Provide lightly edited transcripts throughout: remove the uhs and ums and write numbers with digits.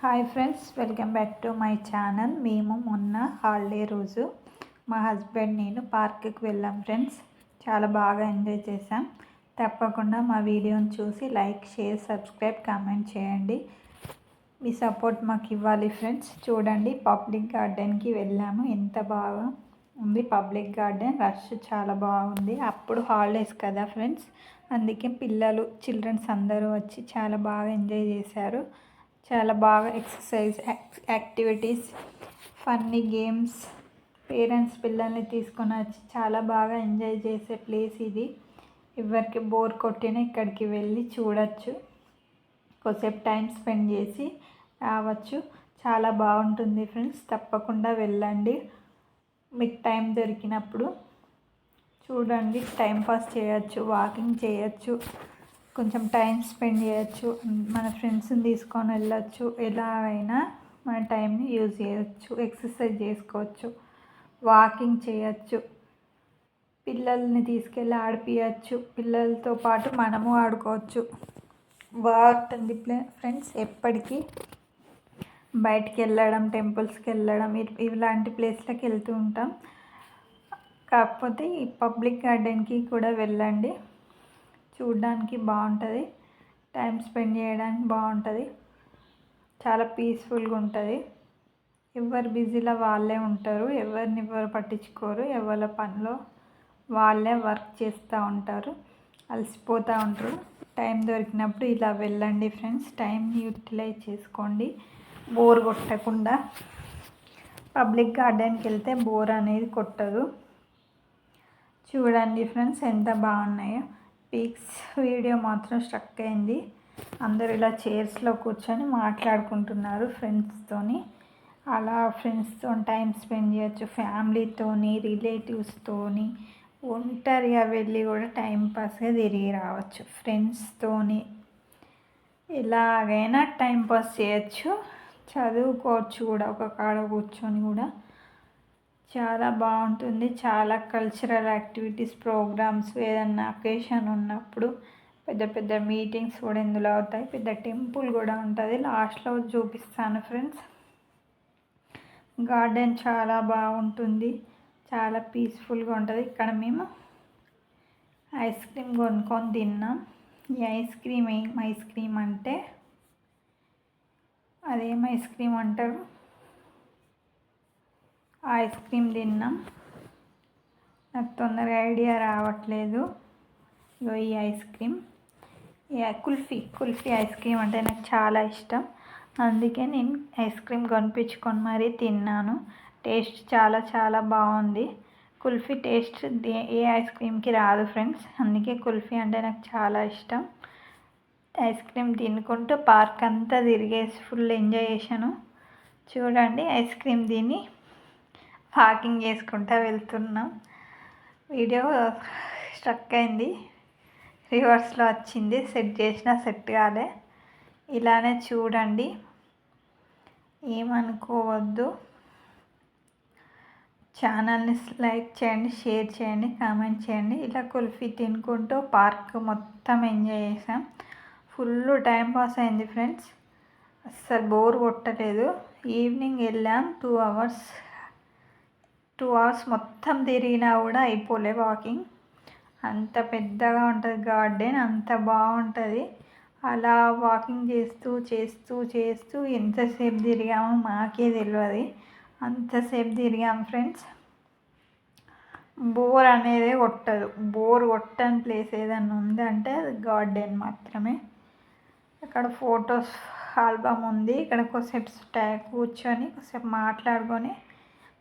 Hi friends, welcome back to my channel. మేము మొన్న holiday రోజు మా హస్బెండ్ నేను పార్క్కి వెళ్ళాం ఫ్రెండ్స్. చాలా బాగా ఎంజాయ్ చేసాం. తప్పకుండా మా వీడియోని చూసి లైక్, షేర్, సబ్స్క్రైబ్, కామెంట్ చేయండి. మీ సపోర్ట్ మాకు ఇవ్వాలి ఫ్రెండ్స్. చూడండి, పబ్లిక్ గార్డెన్కి వెళ్ళాము. ఎంత బాగా ఉంది పబ్లిక్ గార్డెన్. రష్ చాలా బాగుంది. అప్పుడు హాలిడేస్ కదా ఫ్రెండ్స్, అందుకే పిల్లలు చిల్డ్రన్స్ అందరూ వచ్చి చాలా బాగా ఎంజాయ్ చేశారు. చాలా బాగా exercise activities, funny games, parents పిల్లల్ని తీసుకొని వచ్చి చాలా బాగా ఎంజాయ్ చేసే ప్లేస్ ఇది. ఎవరికి బోర్ కొట్టినా ఇక్కడికి వెళ్ళి చూడవచ్చు, కొద్దిసేపు టైం స్పెండ్ చేసి రావచ్చు. చాలా బాగుంటుంది ఫ్రెండ్స్. తప్పకుండా వెళ్ళండి మీకు టైం దొరికినప్పుడు. చూడండి, టైంపాస్ చేయొచ్చు, వాకింగ్ చేయొచ్చు, కొంచెం టైం స్పెండ్ చేయొచ్చు, మన ఫ్రెండ్స్ని తీసుకొని వెళ్ళొచ్చు. ఎలా అయినా మన టైంని యూజ్ చేయొచ్చు, ఎక్సర్సైజ్ చేసుకోవచ్చు, వాకింగ్ చేయొచ్చు, పిల్లల్ని తీసుకెళ్ళి ఆడిపించచ్చు, పిల్లలతో పాటు మనము ఆడుకోవచ్చు. బాగుంటుంది ఫ్రెండ్స్. ఎప్పటికీ బయటికి వెళ్ళడం, టెంపుల్స్కి వెళ్ళడం, ఇలాంటి ప్లేస్లకి వెళ్తూ ఉంటాం. కాకపోతే ఈ పబ్లిక్ గార్డెన్కి కూడా వెళ్ళండి. చూడడానికి బాగుంటుంది, టైం స్పెండ్ చేయడానికి బాగుంటుంది, చాలా పీస్ఫుల్గా ఉంటుంది. ఎవరు బిజీలో వాళ్ళే ఉంటారు, ఎవరు పట్టించుకోరు. ఎవరి పనిలో వాళ్ళే వర్క్ చేస్తూ ఉంటారు, అలసిపోతూ ఉంటారు. టైం దొరికినప్పుడు ఇలా వెళ్ళండి ఫ్రెండ్స్. టైంని యూటిలైజ్ చేసుకోండి, బోర్ కొట్టకుండా. పబ్లిక్ గార్డెన్కి వెళ్తే బోర్ అనేది కొట్టదు. చూడండి ఫ్రెండ్స్, ఎంత బాగున్నాయో. పీక్స్ వీడియో మాత్రం స్ట్రక్ అయింది. అందరు ఇలా చైర్స్లో కూర్చొని మాట్లాడుకుంటున్నారు ఫ్రెండ్స్తోని. అలా ఫ్రెండ్స్తో టైం స్పెండ్ చేయొచ్చు, ఫ్యామిలీతోని, రిలేటివ్స్తోని, ఒంటరిగా వెళ్ళి కూడా టైంపాస్గా తిరిగి రావచ్చు. ఫ్రెండ్స్తోని ఎలాగైనా టైంపాస్ చేయొచ్చు, చదువుకోవచ్చు కూడా ఒక కాడ కూర్చొని కూడా. చాలా బాగుంటుంది. చాలా కల్చరల్ యాక్టివిటీస్, ప్రోగ్రామ్స్, ఏదన్నా అకేషన్ ఉన్నప్పుడు పెద్ద పెద్ద మీటింగ్స్ కూడా ఇందులో అవుతాయి. పెద్ద టెంపుల్ కూడా ఉంటుంది, లాస్ట్లో చూపిస్తాను ఫ్రెండ్స్. గార్డెన్ చాలా బాగుంటుంది, చాలా పీస్ఫుల్గా ఉంటుంది. ఇక్కడ మేము ఐస్ క్రీమ్ కొనుక్కొని తిన్నాం. ఈ ఐస్ క్రీమ్ ఏం ఐస్ క్రీమ్ అంటే, అదేం ఐస్ క్రీమ్ అంటారు, ఐస్ క్రీమ్ తిన్నాం. నాకు తొందరగా ఐడియా రావట్లేదు. ఇగో ఈ ice cream, kulfi ice cream అంటే నాకు చాలా ఇష్టం. అందుకే నేను ఐస్ క్రీమ్ కొనిపించుకొని మరీ తిన్నాను. టేస్ట్ చాలా చాలా బాగుంది. కుల్ఫీ టేస్ట్ ఏ ఐస్ క్రీమ్కి రాదు ఫ్రెండ్స్. అందుకే కుల్ఫీ అంటే నాకు చాలా ఇష్టం. ఐస్ క్రీమ్ తినుకుంటూ పార్క్ అంతా తిరిగేసి ఫుల్ ఎంజాయ్ చేశాను. చూడండి, ఐస్ క్రీమ్ తిని వాకింగ్ చేసుకుంటూ వెళ్తున్నాం. వీడియో స్ట్రక్ అయింది, రివర్స్లో వచ్చింది. సెట్ చేసినా సెట్ కాలే. ఇలానే చూడండి, ఏమనుకోవద్దు. ఛానల్ని లైక్ చేయండి, షేర్ చేయండి, కామెంట్ చేయండి. ఇలా కుల్ఫీ తినుకుంటూ పార్క్ మొత్తం ఎంజాయ్ చేసాం. ఫుల్ టైం పాస్ అయింది ఫ్రెండ్స్. అస్సలు బోర్ కొట్టలేదు. ఈవినింగ్ వెళ్ళాం. 2 అవర్స్ మొత్తం తిరిగినా కూడా అయిపోలే వాకింగ్. అంత పెద్దగా ఉంటుంది గార్డెన్, అంత బాగుంటుంది. అలా వాకింగ్ చేస్తూ చేస్తూ చేస్తూ ఎంతసేపు తిరిగామో మాకే తెలియదు. అంతసేపు తిరిగాం ఫ్రెండ్స్. బోర్ అనేది కొట్టదు. బోర్ కొట్టని ప్లేస్ ఏదైనా ఉందంటే అది గార్డెన్ మాత్రమే. ఇక్కడ ఫొటోస్ ఆల్బమ్ ఉంది. ఇక్కడ కొద్దిసేపు కూర్చొని కొద్దిసేపు మాట్లాడుకొని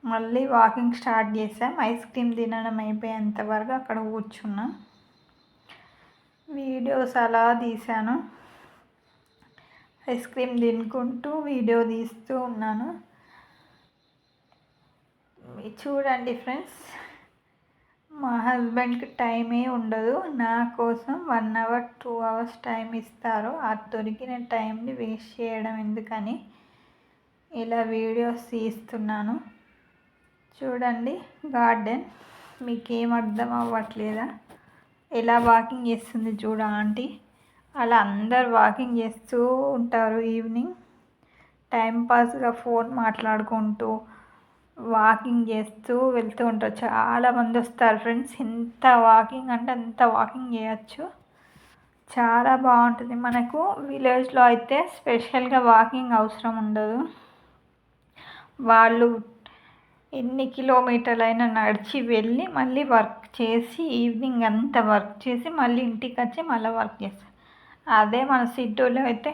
మళ్ళీ వాకింగ్ స్టార్ట్ చేసాం. ఐస్ క్రీమ్ తినడం అయిపోయేంత వరకు అక్కడ కూర్చున్నాం. వీడియోస్ అలా తీసాను. ఐస్ క్రీమ్ తినుకుంటూ వీడియో తీస్తూ ఉన్నాను. చూడండి ఫ్రెండ్స్, మా హస్బెండ్కి టైమే ఉండదు. నా కోసం 1 అవర్ 2 అవర్స్ టైం ఇస్తారు. ఆ దొరికిన టైంని వేస్ట్ చేయడం ఎందుకని ఇలా వీడియోస్ తీస్తున్నాను. చూడండి గార్డెన్. మీకేం అర్థం అవ్వట్లేదా? ఎలా వాకింగ్ చేస్తుంది చూడ ఆంటీ. అలా అందరు వాకింగ్ చేస్తూ ఉంటారు ఈవినింగ్. టైంపాస్గా ఫోన్ మాట్లాడుకుంటూ వాకింగ్ చేస్తూ వెళ్తూ ఉంటారు. చాలామంది వస్తారు ఫ్రెండ్స్. ఎంత వాకింగ్ అంటే అంత వాకింగ్ చేయొచ్చు. చాలా బాగుంటుంది. మనకు విలేజ్లో అయితే స్పెషల్గా వాకింగ్ అవసరం ఉండదు. వాళ్ళు ఎన్ని కిలోమీటర్లైనా నడిచి వెళ్ళి మళ్ళీ వర్క్ చేసి ఈవినింగ్ అంతా వర్క్ చేసి మళ్ళీ ఇంటికి వచ్చి మళ్ళీ వర్క్ చేస్తారు. అదే మన సిటీలో అయితే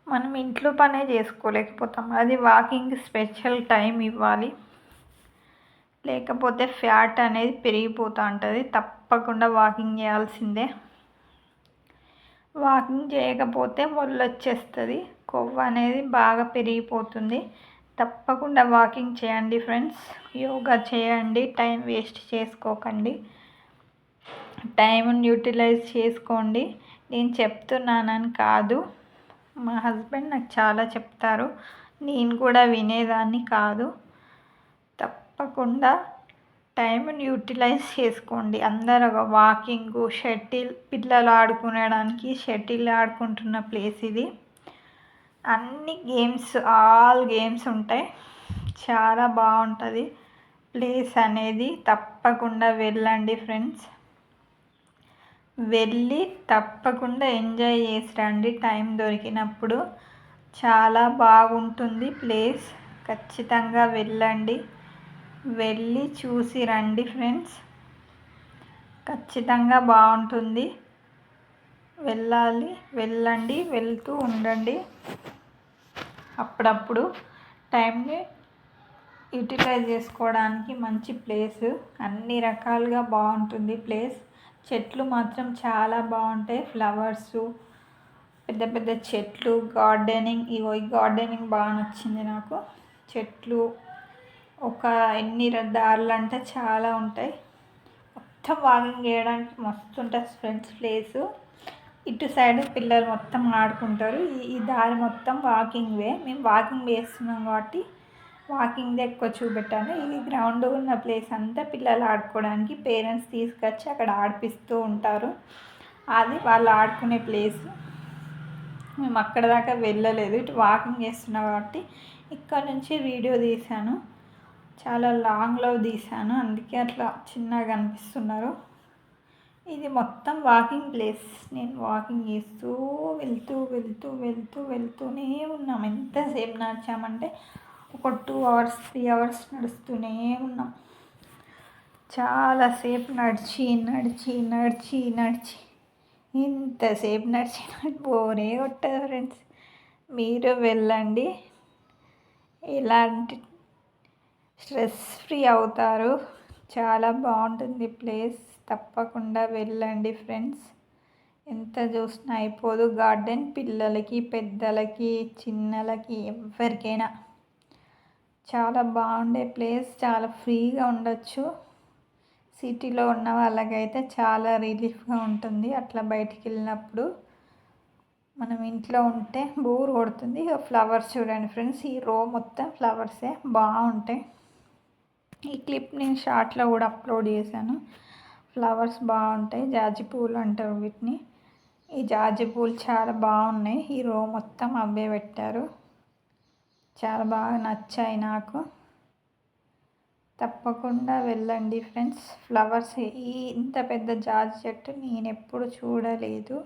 మనం ఇంట్లో పనే చేసుకోలేకపోతాం. అది వాకింగ్ స్పెషల్ టైం ఇవ్వాలి, లేకపోతే ఫ్యాట్ అనేది పెరిగిపోతూ ఉంటుంది. తప్పకుండా వాకింగ్ చేయాల్సిందే. వాకింగ్ చేయకపోతే ఒళ్ళు వచ్చేస్తుంది, కొవ్వు అనేది బాగా పెరిగిపోతుంది. తప్పకుండా వాకింగ్ చేయండి ఫ్రెండ్స్. యోగా చేయండి, టైం వేస్ట్ చేసుకోకండి, టైంని యూటిలైజ్ చేసుకోండి. నేను చెప్తున్నానని కాదు, మా హస్బెండ్ నాకు చాలా చెప్తారు, నేను కూడా వినేదాన్ని కాదు. తప్పకుండా టైంని యూటిలైజ్ చేసుకోండి. అందరూ వాకింగ్, షటిల్, పిల్లలు ఆడుకునేడానికి షటిల్ ఆడుకుంటున్న ప్లేస్ ఇది. అన్ని గేమ్స్, ఆల్ గేమ్స్ ఉంటాయి. చాలా బాగుంటుంది ప్లేస్ అనేది. తప్పకుండా వెళ్ళండి ఫ్రెండ్స్. వెళ్ళి తప్పకుండా ఎంజాయ్ చేసి రండి టైం దొరికినప్పుడు. చాలా బాగుంటుంది ప్లేస్. ఖచ్చితంగా వెళ్ళండి, వెళ్ళి చూసి రండి ఫ్రెండ్స్. ఖచ్చితంగా బాగుంటుంది. వెళ్ళండి, వెళ్తూ ఉండండి. అప్పుడప్పుడు టైంని యూటిలైజ్ చేసుకోవడానికి మంచి ప్లేస్. అన్ని రకాలుగా బాగుంటుంది ప్లేస్. చెట్లు మాత్రం చాలా బాగుంటాయి. ఫ్లవర్సు, పెద్ద పెద్ద చెట్లు, గార్డెనింగ్. ఈ గార్డెనింగ్ బాగా నచ్చింది నాకు. చెట్లు ఒక ఎన్ని దారులు అంటే చాలా ఉంటాయి. మొత్తం వాకింగ్ చేయడానికి మస్తు ఉంటుంది ఫ్రెండ్స్ ప్లేసు. ఇటు సైడ్ పిల్లలు మొత్తం ఆడుకుంటారు. ఈ దారి మొత్తం వాకింగ్ వే. మేము వాకింగ్ వేస్తున్నాం కాబట్టి వాకింగ్దే ఎక్కువ చూపెట్టాను. ఇది గ్రౌండ్ ఉన్న ప్లేస్ అంతా పిల్లలు ఆడుకోవడానికి పేరెంట్స్ తీసుకొచ్చి అక్కడ ఆడిపిస్తూ ఉంటారు. అది వాళ్ళు ఆడుకునే ప్లేస్. మేము అక్కడ దాకా వెళ్ళలేదు, ఇటు వాకింగ్ చేస్తున్నాం కాబట్టి ఇక్కడ నుంచి వీడియో తీశాను. చాలా లాంగ్లో తీశాను, అందుకే అట్లా చిన్నగా అనిపిస్తున్నారు. ఇది మొత్తం వాకింగ్ ప్లేస్. నేను వాకింగ్ చేస్తూ వెళ్తూనే ఉన్నాం. ఎంతసేపు నడిచామంటే ఒక 2 hours 3 hours నడుస్తూనే ఉన్నాం. చాలాసేపు నడిచి ఎంతసేపు నడిచినా బోరే కొట్టదు ఫ్రెండ్స్. మీరు వెళ్ళండి, ఎలాంటి స్ట్రెస్ ఫ్రీ అవుతారు. చాలా బాగుంటుంది ప్లేస్. తప్పకుండా వెళ్ళండి ఫ్రెండ్స్. ఎంత చూసినా అయిపోదు గార్డెన్. పిల్లలకి, పెద్దలకి, చిన్నలకి, ఎవరికైనా చాలా బాగుండే ప్లేస్. చాలా ఫ్రీగా ఉండొచ్చు. సిటీలో ఉన్న వాళ్ళకైతే చాలా రిలీఫ్గా ఉంటుంది. అట్లా బయటికి వెళ్ళినప్పుడు మనం ఇంట్లో ఉంటే బోర్ కొడుతుంది. ఫ్లవర్స్ చూడండి ఫ్రెండ్స్, ఈ రో మొత్తం ఫ్లవర్సే బాగుంటాయి. ఈ క్లిప్ నేను షార్ట్లో కూడా అప్లోడ్ చేశాను. ఫ్లవర్స్ బాగుంటాయి. జాజి పూలు అంటారు వీటిని. ఈ జాజి పూలు చాలా బాగున్నాయి. ఈ రో మొత్తం అవే పెట్టారు. చాలా బాగా నచ్చాయి నాకు. తప్పకుండా వెళ్ళండి ఫ్రెండ్స్. ఫ్లవర్స్, ఇంత పెద్ద జాజి చెట్టు నేను ఎప్పుడు చూడలేదు.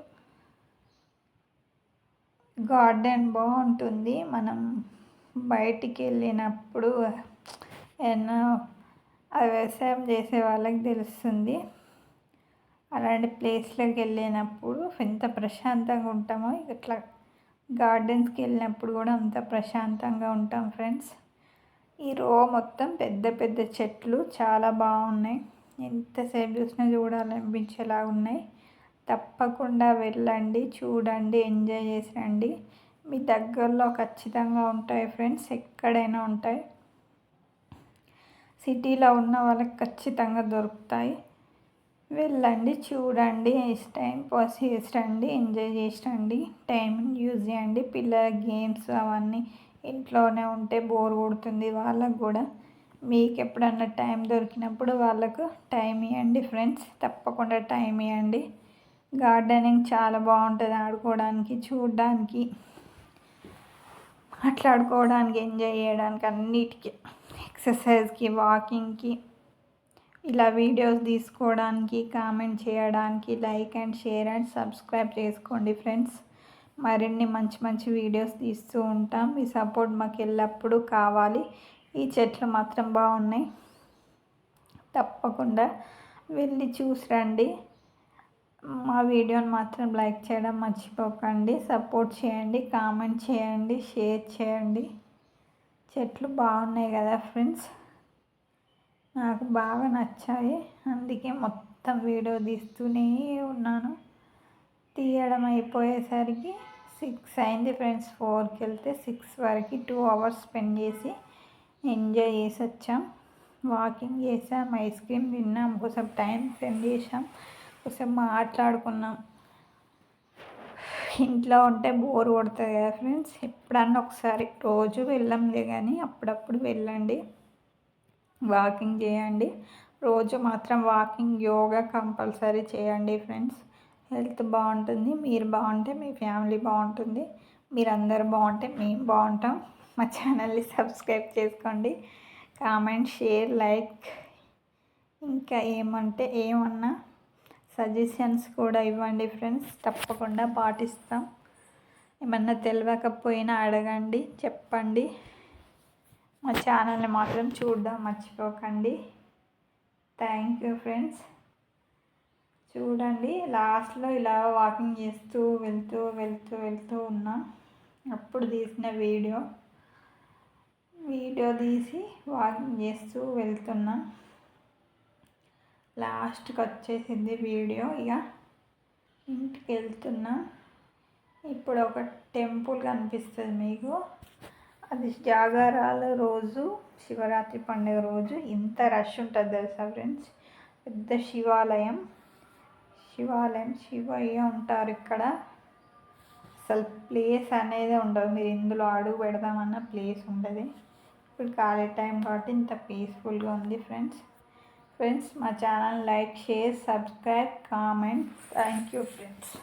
గార్డెన్ బాగుంటుంది. మనం బయటికి వెళ్ళినప్పుడు ఏమన్నా వ్యవసాయం చేసే వాళ్ళకి తెలుస్తుంది. అలాంటి ప్లేస్లోకి వెళ్ళినప్పుడు ఎంత ప్రశాంతంగా ఉంటామో, ఇట్లా గార్డెన్స్కి వెళ్ళినప్పుడు కూడా అంత ప్రశాంతంగా ఉంటాం ఫ్రెండ్స్. ఈ రో మొత్తం పెద్ద పెద్ద చెట్లు చాలా బాగున్నాయి. ఎంతసేపు చూసినా చూడాలనిపించేలా ఉన్నాయి. తప్పకుండా వెళ్ళండి, చూడండి, ఎంజాయ్ చేసి రండి. మీ దగ్గరలో ఖచ్చితంగా ఉంటాయి ఫ్రెండ్స్, ఎక్కడైనా ఉంటాయి. సిటీలో ఉన్న వాళ్ళకి ఖచ్చితంగా దొరుకుతాయి. వెళ్ళండి, చూడండి, టైం పాస్ చేసి రండి, ఎంజాయ్ చేసి రండి, టైంని యూజ్ చేయండి. పిల్లల గేమ్స్ అవన్నీ ఇంట్లోనే ఉంటే బోర్ కొడుతుంది వాళ్ళకు కూడా. మీకు ఎప్పుడన్నా టైం దొరికినప్పుడు వాళ్ళకు టైం ఇవ్వండి ఫ్రెండ్స్. తప్పకుండా టైం ఇవ్వండి. గార్డెనింగ్ చాలా బాగుంటుంది ఆడుకోవడానికి, చూడడానికి. మాట్లాడుకోవడానికి, ఎంజాయ్ చేయడానికి, అన్నిటికీ, ఎక్సర్సైజ్కి, వాకింగ్కి, ఇలా వీడియోస్ తీసుకోవడానికి, కామెంట్ చేయడానికి, like and share and subscribe చేసుకోండి ఫ్రెండ్స్. మరిన్ని మంచి మంచి వీడియోస్ తీస్తూ ఉంటాం. మీ సపోర్ట్ మాకు ఎల్లప్పుడూ కావాలి. ఈ చెట్లు మాత్రం బాగున్నాయి, తప్పకుండా వెళ్ళి చూసి రండి. మా వీడియోని మాత్రం లైక్ చేయడం మర్చిపోకండి. సపోర్ట్ చేయండి, కామెంట్ చేయండి, షేర్ చేయండి. చెట్లు బాగున్నాయి కదా ఫ్రెండ్స్, నాకు బాగా నచ్చాయి. అందుకే మొత్తం వీడియో తీస్తూనే ఉన్నాను. తీయడం అయిపోయేసరికి 6 అయింది ఫ్రెండ్స్. 4కి వెళ్తే 6 వరకు 2 అవర్స్ స్పెండ్ చేసి ఎంజాయ్ చేసి వచ్చాం. వాకింగ్ చేసాం, ఐస్ క్రీమ్ తిన్నాం, కొంచెం టైం స్పెండ్ చేసాం, కొంచెం మాట్లాడుకున్నాం. ఇంట్లో ఉంటే బోర్ కొడుతుంది కదా ఫ్రెండ్స్. ఎప్పుడన్నా ఒకసారి, రోజు వెళ్ళంలే కానీ అప్పుడప్పుడు వెళ్ళండి, వాకింగ్ చేయండి. రోజు మాత్రం వాకింగ్, యోగా కంపల్సరీ చేయండి ఫ్రెండ్స్. హెల్త్ బాగుంటుంది, మీరు బాగుంటే మీ ఫ్యామిలీ బాగుంటుంది, మీరందరూ బాగుంటే మేము బాగుంటాం. మా ఛానల్ని సబ్స్క్రైబ్ చేసుకోండి, కామెంట్, షేర్, లైక్. ఇంకా ఏమన్నా సజెషన్స్ కూడా ఇవ్వండి ఫ్రెండ్స్, తప్పకుండా పాటిస్తాం. ఏమన్నా తెలియకపోయినా అడగండి, చెప్పండి. మా ఛానల్ని మాత్రం చూడడం మర్చిపోకండి. Thank you friends. చూడండి, లాస్ట్లో ఇలా వాకింగ్ చేస్తూ వెళ్తూ ఉన్నాం. అప్పుడు తీసిన వీడియో తీసి వాకింగ్ చేస్తూ వెళ్తున్నాం. లాస్ట్కి వచ్చేసింది వీడియో. ఇక ఇంటికి వెళ్తున్నాం. ఇప్పుడు ఒక టెంపుల్ కనిపిస్తుంది మీకు, అది జాగారాల రోజు, శివరాత్రి పండుగ రోజు ఇంత రష్ ఉంటుంది తెలుసా ఫ్రెండ్స్. పెద్ద శివాలయం, శివయ్య ఉంటారు ఇక్కడ. అసలు ప్లేస్ అనేది ఉండదు, మీరు ఇందులో అడుగు పెడదామన్న ప్లేస్ ఉండదు. ఇప్పుడు ఖాళీ టైం కాబట్టి ఇంత పీస్ఫుల్గా ఉంది ఫ్రెండ్స్. మా channel like, share, subscribe, comment. Thank you friends.